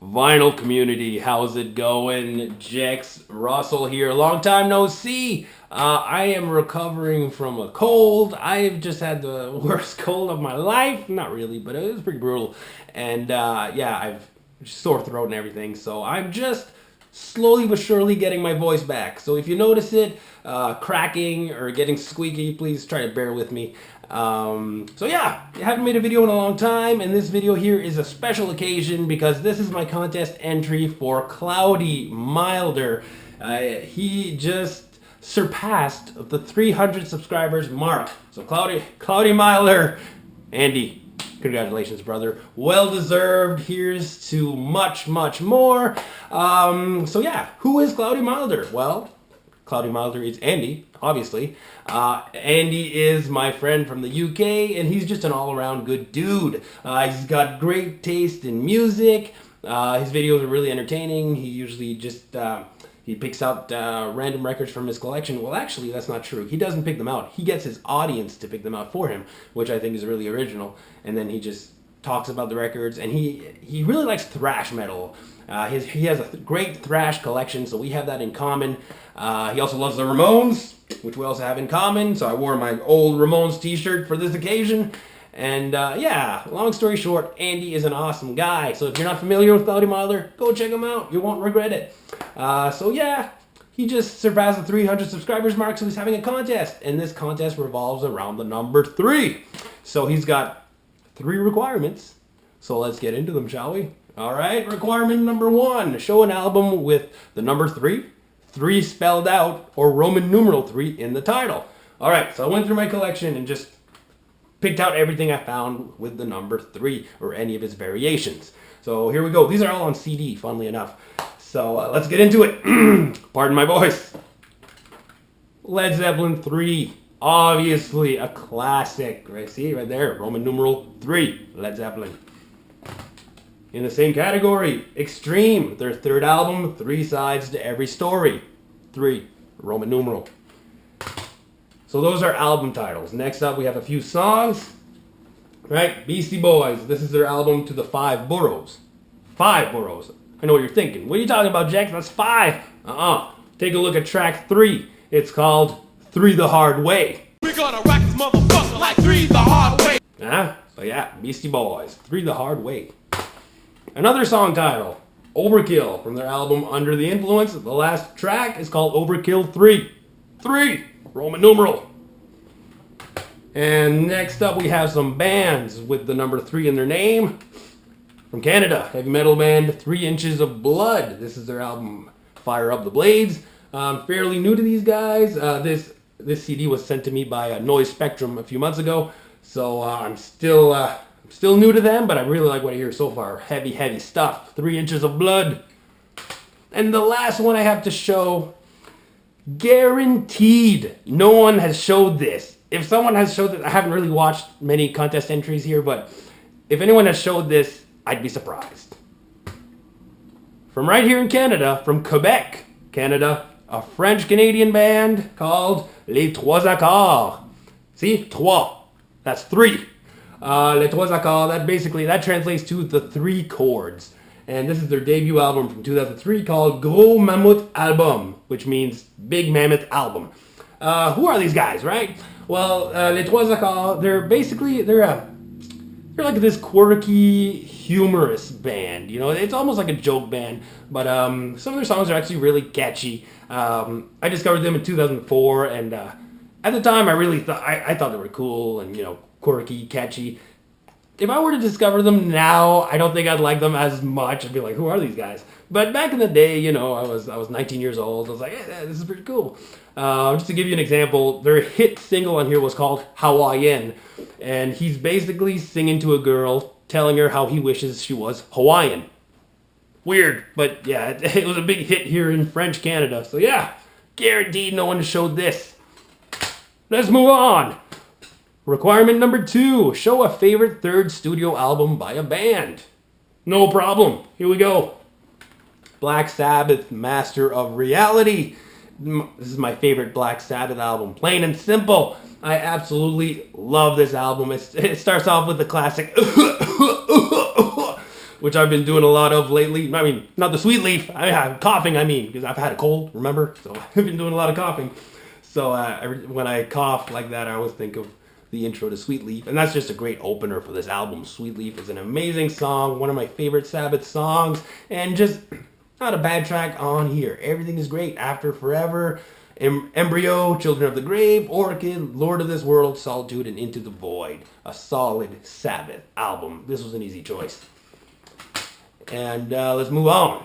Vinyl community, how's it going? Jex Russell here. Long time no see. I am recovering from a cold. I've just had the worst cold of my life. Not really, but it was pretty brutal. And yeah, I've sore throat and everything. So I'm just slowly but surely getting my voice back. So if you notice it cracking or getting squeaky, please try to bear with me. So yeah, I haven't made a video in a long time, and this video here is a special occasion because this is my contest entry for Cloudy Milder. He just surpassed the 300 subscribers mark. So Cloudy Milder, Andy, congratulations, brother. Well deserved. Here's to much, much more. So yeah, who is Cloudy Milder? Well, Cloudy Milder is Andy, obviously. Andy is my friend from the UK, and he's just an all-around good dude. He's got great taste in music. His videos are really entertaining. He usually just he picks out random records from his collection. Well, actually, that's not true. He doesn't pick them out. He gets his audience to pick them out for him, which I think is really original. And then he just talks about the records, and he really likes thrash metal. He has a great thrash collection, so we have that in common. He also loves the Ramones, which we also have in common, so I wore my old Ramones t-shirt for this occasion. And yeah, long story short, Andy is an awesome guy. So if you're not familiar with Cloudy Milder, go check him out. You won't regret it. So yeah, he just surpassed the 300 subscribers mark, so he's having a contest. And this contest revolves around the number 3. So he's got 3 requirements. So let's get into them, shall we? All right, requirement number 1, show an album with the number 3 spelled out, or Roman numeral 3 in the title. All right, so I went through my collection and just picked out everything I found with the number 3 or any of its variations. So here we go. These are all on CD, funnily enough. So let's get into it. Pardon my voice. Led Zeppelin 3, obviously a classic. Right, see right there, Roman numeral 3, Led Zeppelin. In the same category, Extreme, their 3rd album, 3 sides to every story. 3, Roman numeral. So those are album titles. Next up, we have a few songs. Right, Beastie Boys, this is their album To the 5 Boroughs. 5 boroughs. I know what you're thinking. What are you talking about, Jack? That's 5. Take a look at track 3. It's called 3 the Hard Way. We're gonna rock this motherfucker like 3 the hard way. So yeah, Beastie Boys, 3 the Hard Way. Another song title, Overkill, from their album Under the Influence. The last track is called Overkill 3. 3, Roman numeral. And next up we have some bands with the number 3 in their name. From Canada, heavy metal band 3 Inches of Blood. This is their album Fire Up the Blades. I'm fairly new to these guys. This CD was sent to me by Noise Spectrum a few months ago. So I'm still new to them, but I really like what I hear so far. Heavy, heavy stuff. 3 Inches of Blood. And the last one I have to show, guaranteed no one has showed this. If someone has showed this, I haven't really watched many contest entries here, but if anyone has showed this, I'd be surprised. From right here in Canada, from Quebec, Canada, a French-Canadian band called Les Trois Accords. See? Trois. That's 3. Les Trois Accords, that translates to the 3 chords. And this is their debut album from 2003 called Gros Mammoth Album, which means Big Mammoth Album. Who are these guys, right? Well, Les Trois Accords, they're like this quirky, humorous band. You know, it's almost like a joke band, but some of their songs are actually really catchy. I discovered them in 2004, and at the time I thought they were cool and, you know, quirky, catchy. If I were to discover them now, I don't think I'd like them as much. I'd be like, who are these guys? But back in the day, you know, I was 19 years old. I was like, hey, this is pretty cool. Just to give you an example, their hit single on here was called Hawaiian. And he's basically singing to a girl, telling her how he wishes she was Hawaiian. Weird, but yeah, it was a big hit here in French Canada. So yeah, guaranteed no one showed this. Let's move on. Requirement number 2, show a favorite 3rd studio album by a band. No problem. Here we go. Black Sabbath, Master of Reality. This is my favorite Black Sabbath album, plain and simple. I absolutely love this album. It starts off with the classic which I've been doing a lot of lately. I mean, not the Sweet Leaf. I'm coughing, because I've had a cold, remember? So I've been doing a lot of coughing. So when I cough like that, I always think of the intro to Sweet Leaf. And that's just a great opener for this album. Sweet Leaf is an amazing song, one of my favorite Sabbath songs, and just not a bad track on here. Everything is great. After Forever, Embryo, Children of the Grave, Orchid, Lord of this World, Solitude, and Into the Void. A solid Sabbath album. This was an easy choice. And let's move on.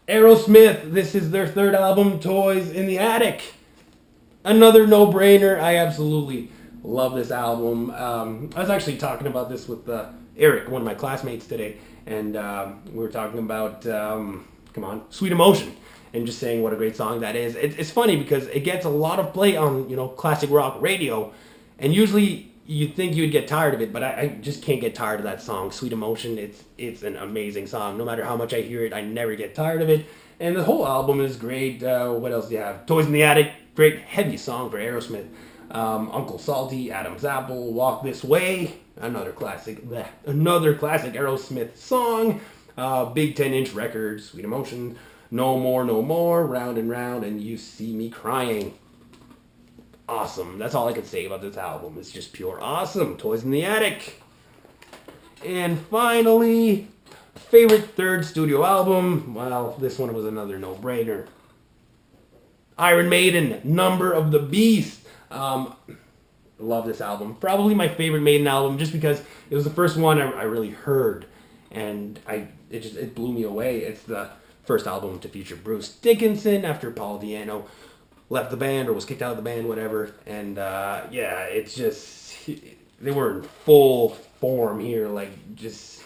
Aerosmith, this is their third album, Toys in the Attic. Another no-brainer. I absolutely love this album. I was actually talking about this with Eric, one of my classmates today, and we were talking about, Sweet Emotion, and just saying what a great song that is. It's funny because it gets a lot of play on, classic rock radio, and usually you'd think you would get tired of it, but I just can't get tired of that song. Sweet Emotion, it's an amazing song. No matter how much I hear it, I never get tired of it. And the whole album is great. What else do you have? Toys in the Attic, great heavy song for Aerosmith. Uncle Salty, Adam's Apple, Walk This Way, another classic Aerosmith song. Big 10-inch record, Sweet Emotion, No More, No More, Round and Round, and You See Me Crying. Awesome. That's all I can say about this album. It's just pure awesome. Toys in the Attic. And finally, favorite third studio album. Well, this one was another no-brainer. Iron Maiden, Number of the Beast. Love this album. Probably my favorite Maiden album, just because it was the first one I really heard, and it blew me away. It's the first album to feature Bruce Dickinson after Paul Di'Anno left the band or was kicked out of the band, whatever. And it's just, they were in full form here. Like, just,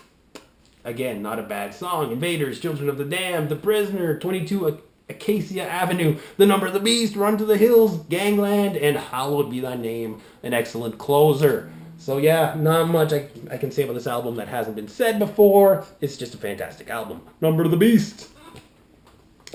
again, not a bad song. Invaders, Children of the Damned, The Prisoner, 22 Acacia Avenue, The Number of the Beast, Run to the Hills, Gangland, and Hallowed Be Thy Name, an excellent closer. So yeah, not much I can say about this album that hasn't been said before. It's just a fantastic album. Number of the Beast.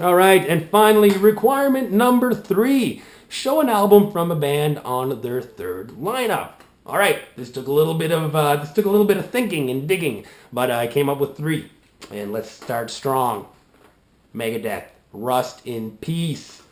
All right, and finally, requirement number 3. Show an album from a band on their third lineup. All right, this took a little bit of thinking and digging, but I came up with 3. And let's start strong. Megadeth, Rust in Peace.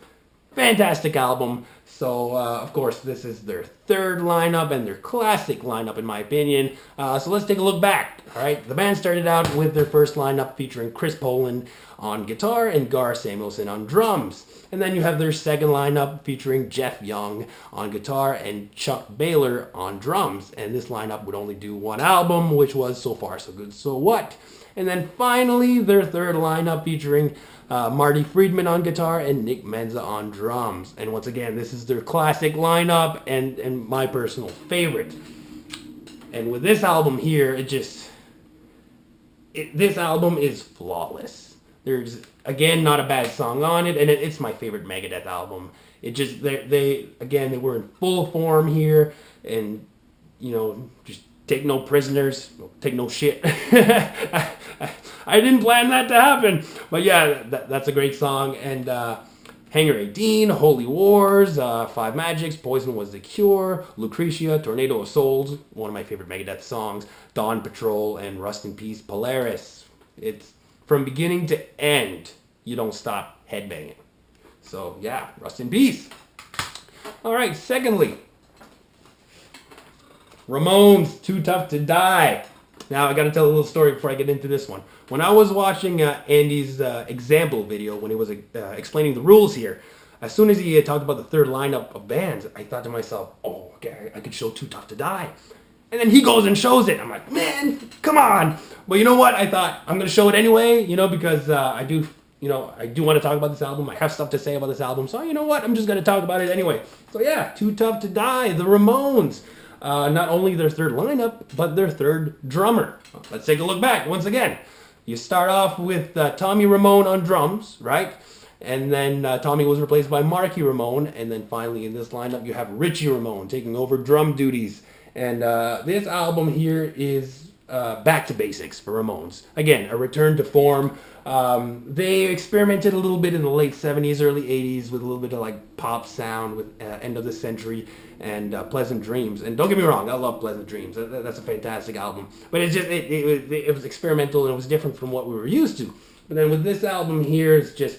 Fantastic album. So, of course, this is their third lineup and their classic lineup, in my opinion. So let's take a look back. All right, the band started out with their first lineup featuring Chris Poland on guitar and Gar Samuelson on drums. And then you have their second lineup featuring Jeff Young on guitar and Chuck Baylor on drums. And this lineup would only do one album, which was So Far So Good So What. And then finally, their third lineup featuring Marty Friedman on guitar and Nick Menza on drums. And once again, this is their classic lineup and my personal favorite. And with this album here, this album is flawless. There's, again, not a bad song on it, and it's my favorite Megadeth album. It just, they were in full form here, and, just take no prisoners, take no shit. I didn't plan that to happen. But yeah, that's a great song. And Hangar 18, Holy Wars, Five Magics, Poison Was the Cure, Lucretia, Tornado of Souls, one of my favorite Megadeth songs, Dawn Patrol, and Rust in Peace, Polaris. It's from beginning to end, you don't stop headbanging. So yeah, Rust in Peace. All right, secondly, Ramones, Too Tough to Die. Now, I got to tell a little story before I get into this one. When I was watching Andy's example video, when he was explaining the rules here, as soon as he talked about the third lineup of bands, I thought to myself, oh, okay, I could show Too Tough to Die. And then he goes and shows it. I'm like, man, come on. But you know what? I thought, I'm going to show it anyway, because I do want to talk about this album. I have stuff to say about this album. So, you know what? I'm just going to talk about it anyway. So, yeah, Too Tough to Die, the Ramones. Not only their third lineup, but their third drummer. Let's take a look back once again. You start off with Tommy Ramone on drums, right? And then Tommy was replaced by Marky Ramone. And then finally in this lineup, you have Richie Ramone taking over drum duties. And this album here is back to basics for Ramones. Again, a return to form. They experimented a little bit in the late 70s, early 80s with a little bit of like pop sound with End of the Century and Pleasant Dreams. And don't get me wrong, I love Pleasant Dreams. That's a fantastic album. But it was experimental and it was different from what we were used to. But then with this album here, it's just,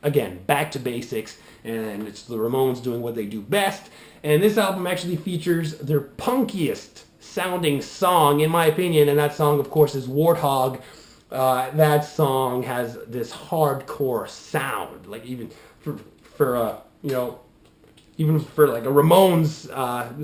again, back to basics. And it's the Ramones doing what they do best. And this album actually features their punkiest sounding song, in my opinion, and that song, of course, is Warthog. That song has this hardcore sound, like even for even for like a Ramones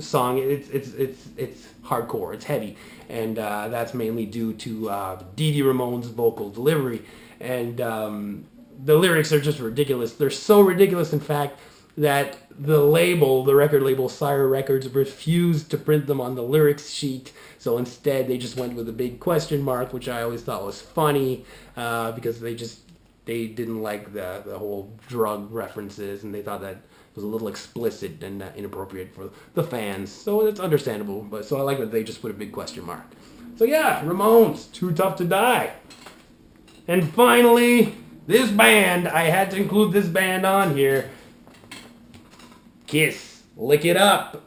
song, it's hardcore, it's heavy, and that's mainly due to Dee Dee Ramone's vocal delivery, and the lyrics are just ridiculous. They're so ridiculous, in fact, that the record label, Sire Records, refused to print them on the lyrics sheet. So instead, they just went with a big question mark, which I always thought was funny because they didn't like the whole drug references, and they thought that was a little explicit and inappropriate for the fans. So it's understandable, but so I like that they just put a big question mark. So yeah, Ramones, Too Tough to Die. And finally, this band, I had to include this band on here. Kiss, Lick It Up.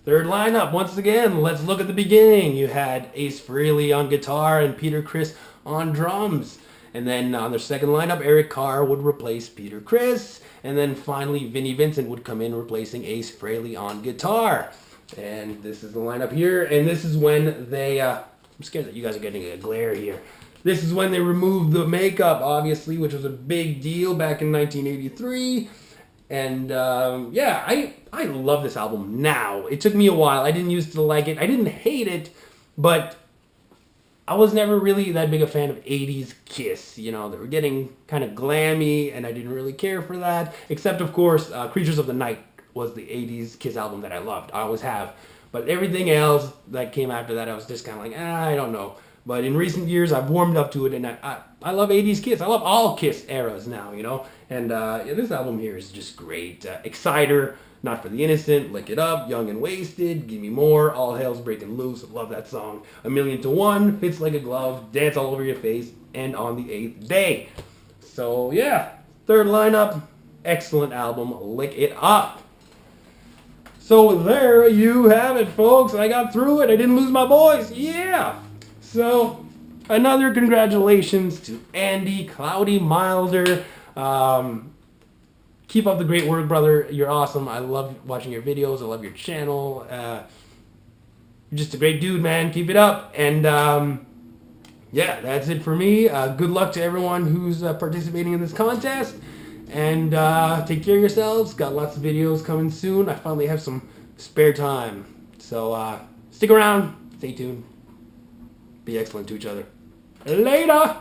Third lineup. Once again, let's look at the beginning. You had Ace Frehley on guitar and Peter Criss on drums. And then on their second lineup, Eric Carr would replace Peter Criss. And then finally, Vinnie Vincent would come in replacing Ace Frehley on guitar. And this is the lineup here. And this is when they... I'm scared that you guys are getting a glare here. This is when they removed the makeup, obviously, which was a big deal back in 1983. And I love this album now. It took me a while. I didn't used to like it. I didn't hate it, but I was never really that big a fan of 80s Kiss. You know, they were getting kind of glammy, and I didn't really care for that. Except, of course, Creatures of the Night was the 80s Kiss album that I loved. I always have. But everything else that came after that, I was just kind of like, I don't know. But in recent years, I've warmed up to it, and I love 80s Kiss. I love all Kiss eras now, you know? And this album here is just great. Exciter, Not for the Innocent, Lick It Up, Young and Wasted, Give Me More, All Hell's Breaking Loose, love that song. A Million to One, Fits Like a Glove, Dance All Over Your Face, and On the Eighth Day. So, yeah, third lineup, excellent album, Lick It Up. So there you have it, folks. I got through it. I didn't lose my voice. Yeah! So, another congratulations to Andy Cloudy Milder. Keep up the great work, brother. You're awesome. I love watching your videos. I love your channel. You're just a great dude, man. Keep it up. And that's it for me. Good luck to everyone who's participating in this contest. And take care of yourselves. Got lots of videos coming soon. I finally have some spare time. So stick around. Stay tuned. Be excellent to each other. Later!